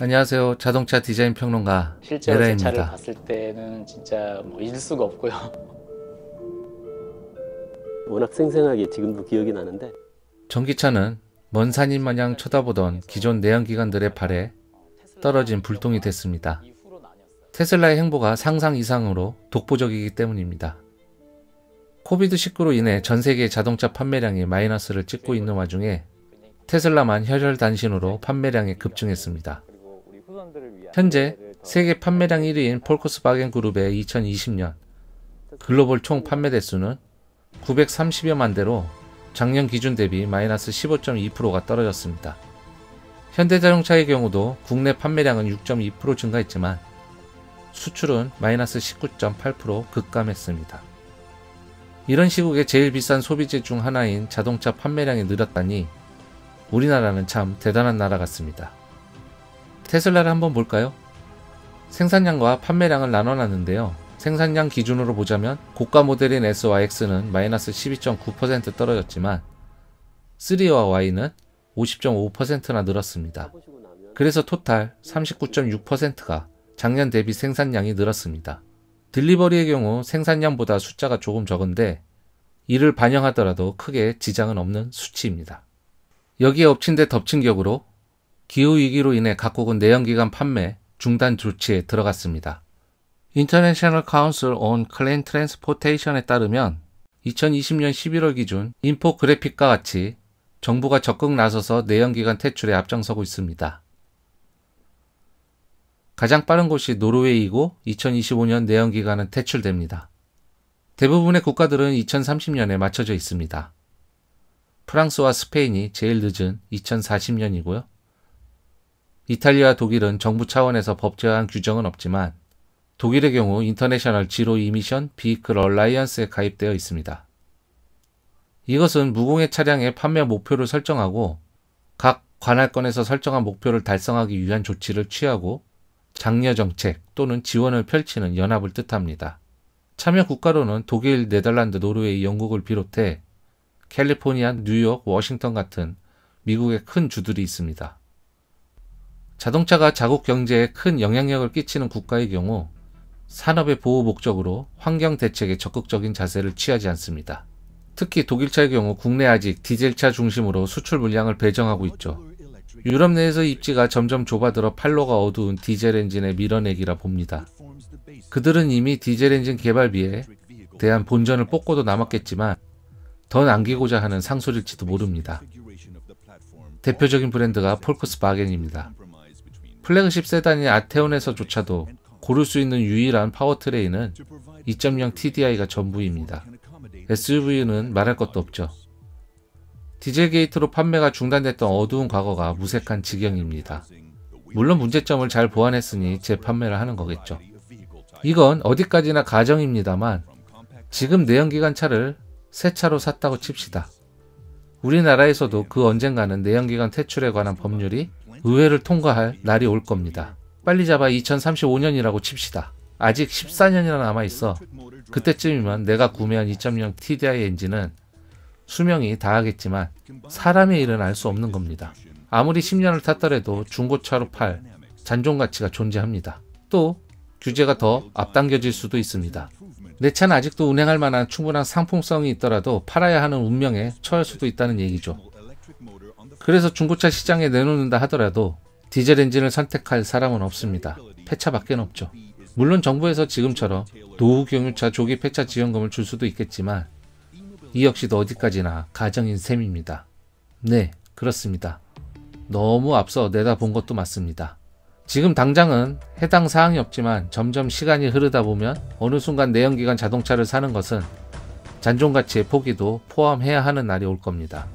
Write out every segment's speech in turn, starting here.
안녕하세요. 자동차 디자인 평론가 실제로 제 차를 에라입니다. 봤을 때는 진짜 잊을 수가 없고요. 워낙 생생하게 지금도 기억이 나는데, 전기차는 먼 산인 마냥 쳐다보던 기존 내연기관들의 발에 떨어진 불똥이 됐습니다. 테슬라의 행보가 상상 이상으로 독보적이기 때문입니다. 코비드19로 인해 전 세계 자동차 판매량이 마이너스를 찍고 있는 와중에 테슬라만 혈혈단신으로 판매량이 급증했습니다. 현재 세계 판매량 1위인 폴크스바겐 그룹의 2020년 글로벌 총 판매 대수는 930여만 대로 작년 기준 대비 마이너스 15.2%가 떨어졌습니다. 현대자동차의 경우도 국내 판매량은 6.2% 증가했지만 수출은 마이너스 19.8% 급감했습니다. 이런 시국에 제일 비싼 소비재 중 하나인 자동차 판매량이 늘었다니 우리나라는 참 대단한 나라 같습니다. 테슬라를 한번 볼까요? 생산량과 판매량을 나눠놨는데요. 생산량 기준으로 보자면 고가 모델인 S와 X는 마이너스 12.9% 떨어졌지만 3와 Y는 50.5%나 늘었습니다. 그래서 토탈 39.6%가 작년 대비 생산량이 늘었습니다. 딜리버리의 경우 생산량보다 숫자가 조금 적은데 이를 반영하더라도 크게 지장은 없는 수치입니다. 여기에 엎친 데 덮친 격으로 기후위기로 인해 각국은 내연기관 판매 중단 조치에 들어갔습니다. International Council on Clean Transportation에 따르면 2020년 11월 기준 인포그래픽과 같이 정부가 적극 나서서 내연기관 퇴출에 앞장서고 있습니다. 가장 빠른 곳이 노르웨이이고 2025년 내연기관은 퇴출됩니다. 대부분의 국가들은 2030년에 맞춰져 있습니다. 프랑스와 스페인이 제일 늦은 2040년이고요. 이탈리아와 독일은 정부 차원에서 법제화한 규정은 없지만 독일의 경우 인터내셔널 지로 이미션 비이클 얼라이언스에 가입되어 있습니다. 이것은 무공해 차량의 판매 목표를 설정하고 각 관할권에서 설정한 목표를 달성하기 위한 조치를 취하고 장려 정책 또는 지원을 펼치는 연합을 뜻합니다. 참여 국가로는 독일, 네덜란드, 노르웨이, 영국을 비롯해 캘리포니아, 뉴욕, 워싱턴 같은 미국의 큰 주들이 있습니다. 자동차가 자국 경제에 큰 영향력을 끼치는 국가의 경우 산업의 보호 목적으로 환경 대책에 적극적인 자세를 취하지 않습니다. 특히 독일차의 경우 국내 아직 디젤차 중심으로 수출 물량을 배정하고 있죠. 유럽 내에서 입지가 점점 좁아들어 판로가 어두운 디젤 엔진의 밀어내기라 봅니다. 그들은 이미 디젤 엔진 개발비에 대한 본전을 뽑고도 남았겠지만 더 남기고자 하는 상술일지도 모릅니다. 대표적인 브랜드가 폴크스바겐입니다. 플래그십 세단인 아테온에서조차도 고를 수 있는 유일한 파워트레인은 2.0 TDI가 전부입니다. SUV는 말할 것도 없죠. 디젤 게이트로 판매가 중단됐던 어두운 과거가 무색한 지경입니다. 물론 문제점을 잘 보완했으니 재판매를 하는 거겠죠. 이건 어디까지나 가정입니다만 지금 내연기관 차를 새 차로 샀다고 칩시다. 우리나라에서도 그 언젠가는 내연기관 퇴출에 관한 법률이 의회를 통과할 날이 올 겁니다. 빨리 잡아 2035년이라고 칩시다. 아직 14년이나 남아있어. 그때쯤이면 내가 구매한 2.0 TDI 엔진은 수명이 다하겠지만 사람의 일은 알 수 없는 겁니다. 아무리 10년을 탔더라도 중고차로 팔 잔존 가치가 존재합니다. 또 규제가 더 앞당겨질 수도 있습니다. 내 차는 아직도 운행할 만한 충분한 상품성이 있더라도 팔아야 하는 운명에 처할 수도 있다는 얘기죠. 그래서 중고차 시장에 내놓는다 하더라도 디젤 엔진을 선택할 사람은 없습니다. 폐차밖에 없죠. 물론 정부에서 지금처럼 노후 경유차 조기 폐차 지원금을 줄 수도 있겠지만 이 역시도 어디까지나 가정인 셈입니다. 네, 그렇습니다. 너무 앞서 내다본 것도 맞습니다. 지금 당장은 해당 사항이 없지만 점점 시간이 흐르다 보면 어느 순간 내연기관 자동차를 사는 것은 잔존가치의 포기도 포함해야 하는 날이 올 겁니다.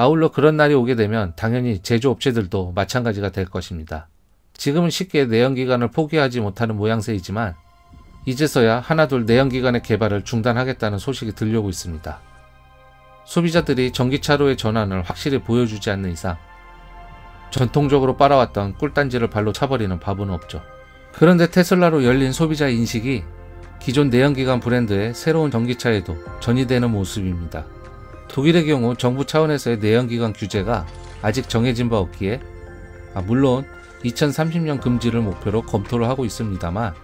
아울러 그런 날이 오게 되면 당연히 제조업체들도 마찬가지가 될 것입니다. 지금은 쉽게 내연기관을 포기하지 못하는 모양새이지만 이제서야 하나둘 내연기관의 개발을 중단하겠다는 소식이 들려오고 있습니다. 소비자들이 전기차로의 전환을 확실히 보여주지 않는 이상 전통적으로 빨아왔던 꿀단지를 발로 차버리는 밥은 없죠. 그런데 테슬라로 열린 소비자 인식이 기존 내연기관 브랜드의 새로운 전기차에도 전이되는 모습입니다. 독일의 경우 정부 차원에서의 내연기관 규제가 아직 정해진 바 없기에 물론 2030년 금지를 목표로 검토를 하고 있습니다만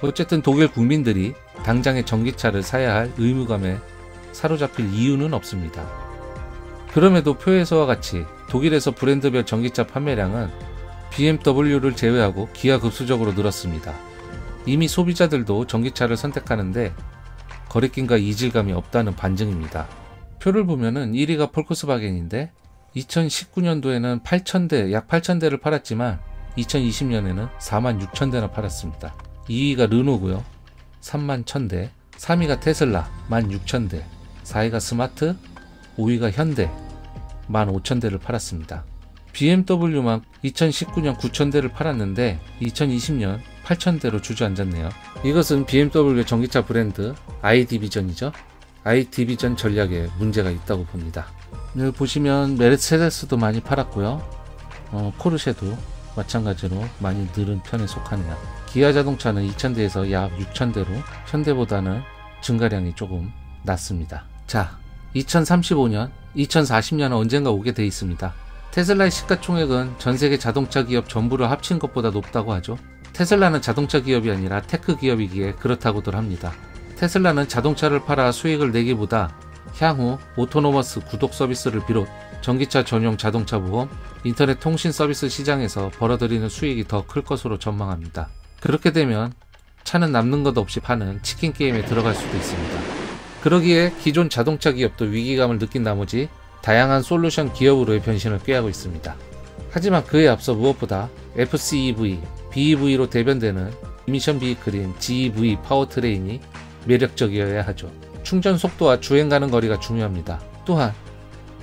어쨌든 독일 국민들이 당장의 전기차를 사야 할 의무감에 사로잡힐 이유는 없습니다. 그럼에도 표에서와 같이 독일에서 브랜드별 전기차 판매량은 BMW를 제외하고 기하급수적으로 늘었습니다. 이미 소비자들도 전기차를 선택하는데 거리낌과 이질감이 없다는 반증입니다. 표를 보면은 1위가 폴크스바겐인데 2019년도에는 8,000대, 약 8,000대를 팔았지만 2020년에는 46,000대나 팔았습니다. 2위가 르노고요. 31,000대, 3위가 테슬라 16,000대, 4위가 스마트, 5위가 현대 15,000대를 팔았습니다. BMW만 2019년 9,000대를 팔았는데 2020년 8,000대로 주저앉았네요. 이것은 BMW 전기차 브랜드 iDivision이죠. iDivision 전략에 문제가 있다고 봅니다. 여기 보시면 메르세데스도 많이 팔았고요. 포르쉐도 마찬가지로 많이 늘은 편에 속하네요. 기아 자동차는 2,000대에서 약 6,000대로 현대보다는 증가량이 조금 낮습니다. 자, 2035년, 2040년은 언젠가 오게 돼 있습니다. 테슬라의 시가총액은 전세계 자동차 기업 전부를 합친 것보다 높다고 하죠. 테슬라는 자동차 기업이 아니라 테크 기업이기에 그렇다고들 합니다. 테슬라는 자동차를 팔아 수익을 내기보다 향후 오토노머스 구독 서비스를 비롯 전기차 전용 자동차 보험, 인터넷 통신 서비스 시장에서 벌어들이는 수익이 더 클 것으로 전망합니다. 그렇게 되면 차는 남는 것 없이 파는 치킨 게임에 들어갈 수도 있습니다. 그러기에 기존 자동차 기업도 위기감을 느낀 나머지 다양한 솔루션 기업으로의 변신을 꾀하고 있습니다. 하지만 그에 앞서 무엇보다 FCEV, BEV로 대변되는 미션 비이클인 GEV 파워트레인이 매력적이어야 하죠. 충전 속도와 주행 가는 거리가 중요합니다. 또한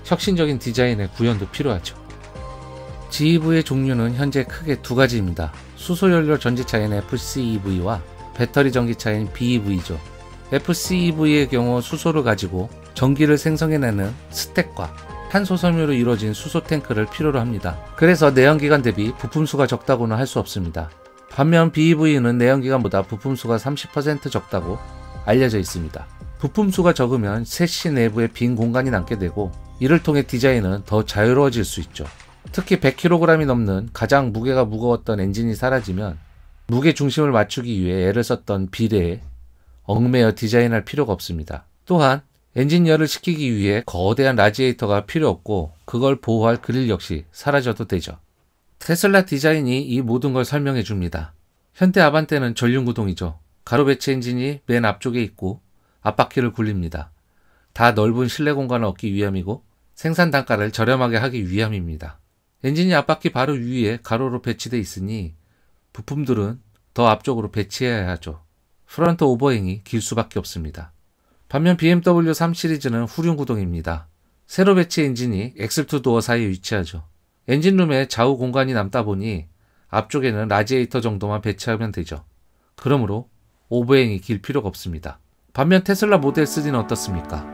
혁신적인 디자인의 구현도 필요하죠. GEV의 종류는 현재 크게 두 가지입니다. 수소연료 전지차인 FCEV와 배터리 전기차인 BEV죠. FCEV의 경우 수소를 가지고 전기를 생성해내는 스택과 탄소섬유로 이루어진 수소 탱크를 필요로 합니다. 그래서 내연기관 대비 부품수가 적다고는 할 수 없습니다. 반면 BEV는 내연기관보다 부품수가 30% 적다고 알려져 있습니다. 부품수가 적으면 셰시 내부에 빈 공간이 남게 되고 이를 통해 디자인은 더 자유로워질 수 있죠. 특히 100kg이 넘는 가장 무게가 무거웠던 엔진이 사라지면 무게 중심을 맞추기 위해 애를 썼던 비례에 얽매여 디자인할 필요가 없습니다. 또한 엔진열을 식히기 위해 거대한 라지에이터가 필요 없고 그걸 보호할 그릴 역시 사라져도 되죠. 테슬라 디자인이 이 모든 걸 설명해 줍니다. 현대 아반떼는 전륜구동이죠. 가로 배치 엔진이 맨 앞쪽에 있고 앞바퀴를 굴립니다. 다 넓은 실내 공간을 얻기 위함이고 생산 단가를 저렴하게 하기 위함입니다. 엔진이 앞바퀴 바로 위에 가로로 배치되어 있으니 부품들은 더 앞쪽으로 배치해야 하죠. 프런트 오버행이 길 수밖에 없습니다. 반면 BMW 3 시리즈는 후륜구동입니다. 세로 배치 엔진이 엑셀2 도어 사이에 위치하죠. 엔진룸에 좌우 공간이 남다 보니 앞쪽에는 라지에이터 정도만 배치하면 되죠. 그러므로 오버행이 길 필요가 없습니다. 반면 테슬라 모델 3는 어떻습니까?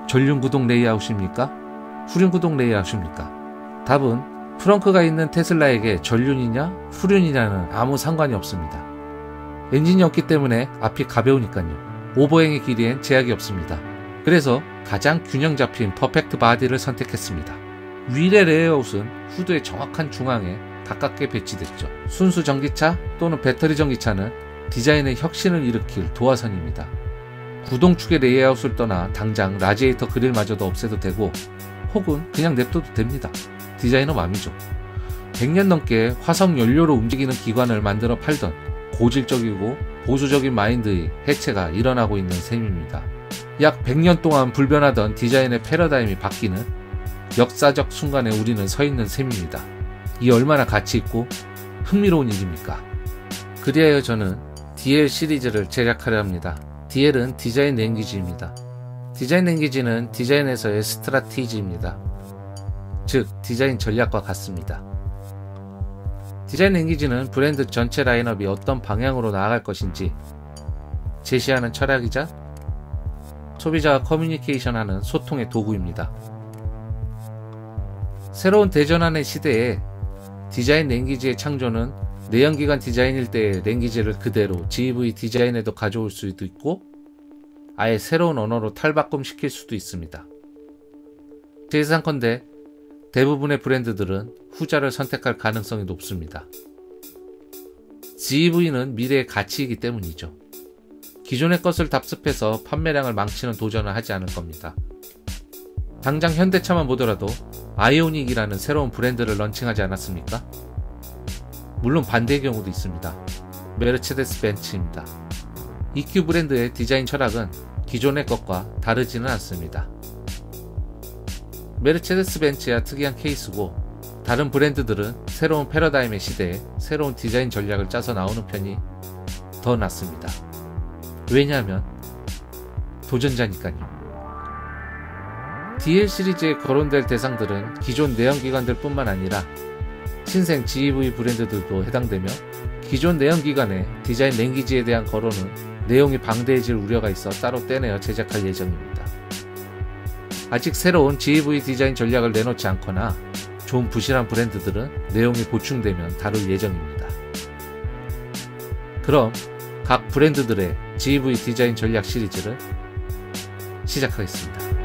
전륜구동 레이아웃입니까? 후륜구동 레이아웃입니까? 답은 트렁크가 있는 테슬라에게 전륜이냐 후륜이냐는 아무 상관이 없습니다. 엔진이 없기 때문에 앞이 가벼우니까요. 오버행의 길이엔 제약이 없습니다. 그래서 가장 균형 잡힌 퍼펙트 바디를 선택했습니다. 휠의 레이아웃은 후드의 정확한 중앙에 가깝게 배치됐죠. 순수 전기차 또는 배터리 전기차는 디자인의 혁신을 일으킬 도화선입니다. 구동축의 레이아웃을 떠나 당장 라지에이터 그릴마저도 없애도 되고 혹은 그냥 냅둬도 됩니다. 디자이너 맘이죠. 100년 넘게 화석 연료로 움직이는 기관을 만들어 팔던 고질적이고 보수적인 마인드의 해체가 일어나고 있는 셈입니다. 약 100년 동안 불변하던 디자인의 패러다임이 바뀌는 역사적 순간에 우리는 서 있는 셈입니다. 이 얼마나 가치있고 흥미로운 일입니까? 그리하여 저는 DL 시리즈를 제작하려 합니다. DL은 디자인 랭귀지입니다. 디자인 랭귀지는 디자인에서의 스트라티지입니다. 즉, 디자인 전략과 같습니다. 디자인 랭귀지는 브랜드 전체 라인업이 어떤 방향으로 나아갈 것인지 제시하는 철학이자 소비자와 커뮤니케이션하는 소통의 도구입니다. 새로운 대전환의 시대에 디자인 랭귀지의 창조는 내연기관 디자인일 때의 랭귀지를 그대로 GEV 디자인에도 가져올 수도 있고 아예 새로운 언어로 탈바꿈시킬 수도 있습니다. 제 예상컨대 대부분의 브랜드들은 후자를 선택할 가능성이 높습니다. GEV는 미래의 가치이기 때문이죠. 기존의 것을 답습해서 판매량을 망치는 도전을 하지 않을 겁니다. 당장 현대차만 보더라도 아이오닉이라는 새로운 브랜드를 런칭하지 않았습니까? 물론 반대의 경우도 있습니다. 메르체데스 벤츠입니다. EQ 브랜드의 디자인 철학은 기존의 것과 다르지는 않습니다. 메르체데스 벤츠야 특이한 케이스고, 다른 브랜드들은 새로운 패러다임의 시대에 새로운 디자인 전략을 짜서 나오는 편이 더 낫습니다. 왜냐하면 도전자니까요. DL 시리즈에 거론될 대상들은 기존 내연기관들 뿐만 아니라 신생 GEV 브랜드들도 해당되며, 기존 내연기관의 디자인 랭귀지에 대한 거론은 내용이 방대해질 우려가 있어 따로 떼내어 제작할 예정입니다. 아직 새로운 GEV 디자인 전략을 내놓지 않거나 좀 부실한 브랜드들은 내용이 보충되면 다룰 예정입니다. 그럼 각 브랜드들의 GEV 디자인 전략 시리즈를 시작하겠습니다.